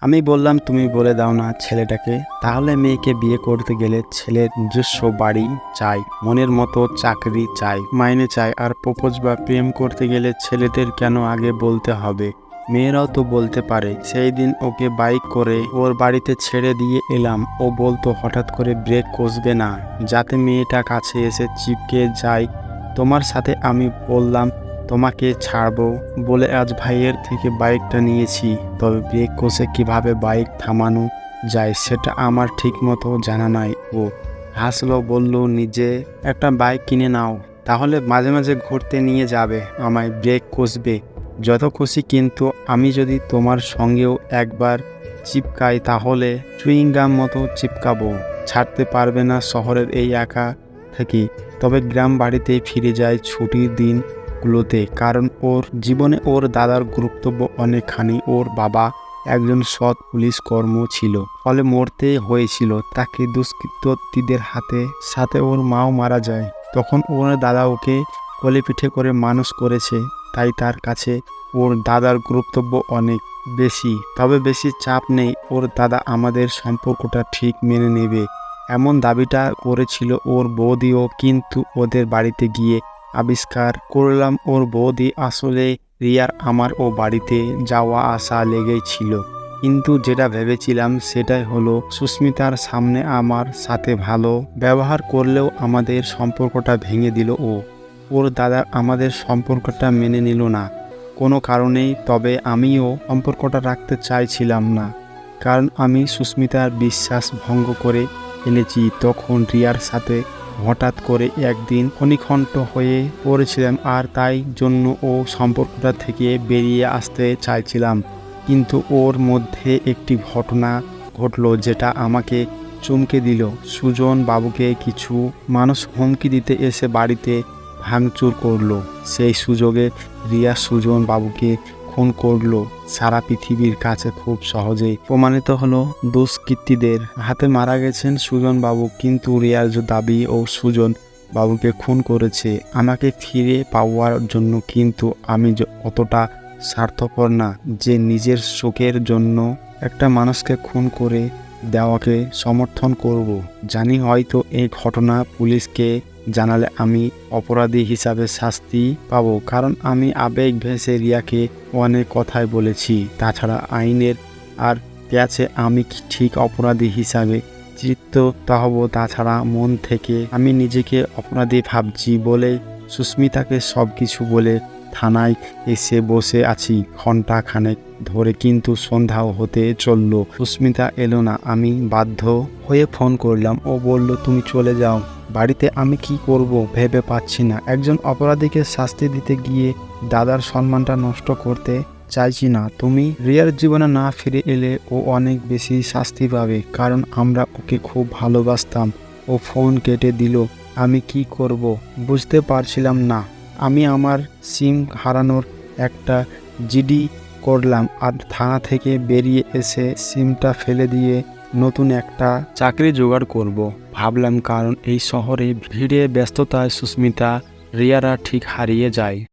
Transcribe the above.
আমি বললাম, তুমি বলে দাও না ছেলেটাকে। তাহলে মেয়েকে বিয়ে করতে গেলে ছেলের নিজস্ব বাড়ি চাই, মনের মতো চাকরি চাই, মাইনে চাই। আর প্রপোজ বা প্রেম করতে গেলে ছেলেদের কেন আগে বলতে হবে? মেয়েরাও তো বলতে পারে। সেই দিন ওকে বাইক করে ওর বাড়িতে ছেড়ে দিয়ে এলাম। ও বলতো হঠাৎ করে ব্রেক কষবে না, যাতে মেয়েটা কাছে এসে চিপকে যায়। তোমার সাথে আমি বললাম তোমাকে ছাড়বো বলে আজ ভাইয়ের থেকে বাইকটা নিয়েছি। তবে ব্রেক কষে কিভাবে বাইক থামানো যায় সেটা আমার ঠিক মতো জানা নাই। ও হাসলো, বলল, নিজে একটা বাইক কিনে নাও, তাহলে মাঝে মাঝে ঘুরতে নিয়ে যাবে আমায়। ব্রেক কষবে যত খুশি, কিন্তু আমি যদি তোমার সঙ্গেও একবার চিপকাই তাহলে চুইংগাম মতো চিপকাবো। ছাড়তে পারবে না শহরের এই একা থেকে। তবে গ্রাম বাড়িতে ফিরে যায় ছুটির দিনগুলোতে, কারণ ওর জীবনে ওর দাদার গুরুত্ব অনেকখানি। ওর বাবা একজন সৎ পুলিশ কর্ম ছিল, ফলে মরতে হয়েছিল তাকে দুষ্কৃতীদের হাতে। সাথে ওর মাও মারা যায়। তখন ওর দাদা ওকে কোলে পিঠে করে মানুষ করেছে, তাই তার কাছে ওর দাদার গুরুত্ব অনেক বেশি। তবে বেশি চাপ নেই, ওর দাদা আমাদের সম্পর্কটা ঠিক মেনে নেবে এমন দাবিটা করেছিল ওর বৌদিও। কিন্তু ওদের বাড়িতে গিয়ে আবিষ্কার করলাম ওর বৌদি আসলে রিয়ার আমার ও বাড়িতে যাওয়া আসা লেগেই ছিল। কিন্তু যেটা ভেবেছিলাম সেটাই হলো, সুস্মিতার সামনে আমার সাথে ভালো ব্যবহার করলেও আমাদের সম্পর্কটা ভেঙে দিল ও। ওর দাদা আমাদের সম্পর্কটা মেনে নিল না কোনো কারণেই। তবে আমিও সম্পর্কটা রাখতে চাইছিলাম না, কারণ আমি সুস্মিতার বিশ্বাস ভঙ্গ করে ফেলেছি। তখন রিয়ার সাথে হঠাৎ করে একদিন খনিখণ্ড হয়ে পড়েছিলাম, আর তাই জন্য ও সম্পর্কটা থেকে বেরিয়ে আসতে চাইছিলাম। কিন্তু ওর মধ্যে একটি ঘটনা ঘটলো যেটা আমাকে চমকে দিল। সুজন বাবুকে কিছু মানুষ হুমকি দিতে এসে বাড়িতে ভাঙচুর করলো। সেই সুযোগে রিয়া সুজন বাবুকে খুন করলো। সারা পৃথিবীর কাছে খুব সহজেই প্রমাণিত হলো দুষ্কৃতীদের হাতে মারা গেছেন সুজন বাবু। কিন্তু রিয়ার যে দাবি ও সুজন বাবুকে খুন করেছে আমাকে ফিরে পাওয়ার জন্য। কিন্তু আমি অতটা স্বার্থপর না যে নিজের শোকের জন্য একটা মানুষকে খুন করে দেওয়াকে সমর্থন করব। জানি হয়তো এই ঘটনা পুলিশকে জানালে আমি অপরাধী হিসাবে শাস্তি পাবো, কারণ আমি আবেগ ভেসে রিয়াকে অনেক কথাই বলেছি। তাছাড়া আইনের আর কাছে আমি ঠিক অপরাধী হিসাবে চিত্রিত হব। তাছাড়া মন থেকে আমি নিজেকে অপরাধী ভাবছি বলে সুস্মিতাকে সব কিছু বলে থানায় এসে বসে আছি ঘন্টা খানেক ধরে। কিন্তু সন্ধ্যাও হতে চলল, সুস্মিতা এলো না। আমি বাধ্য হয়ে ফোন করলাম। ও বলল, তুমি চলে যাও বাড়িতে। আমি কি করব ভেবে পাচ্ছি না। একজন অপরাধীকে শাস্তি দিতে গিয়ে দাদার সম্মানটা নষ্ট করতে চাইছি না। তুমি রিয়ার জীবনে না ফিরে এলে ও অনেক বেশি শাস্তি পাবে, কারণ আমরা ওকে খুব ভালোবাসতাম। ও ফোন কেটে দিল। আমি কি করব বুঝতে পারছিলাম না। আমি আমার সিম হারানোর একটা জিডি করলাম, আর থানা থেকে বেরিয়ে এসে সিমটা ফেলে দিয়ে নতুন একটা চাকরি জোগাড় করব ভাবলাম। কারণ এই শহরে ভিড়ে ব্যস্ততায় সুস্মিতা রিয়ারা ঠিক হারিয়ে যায়।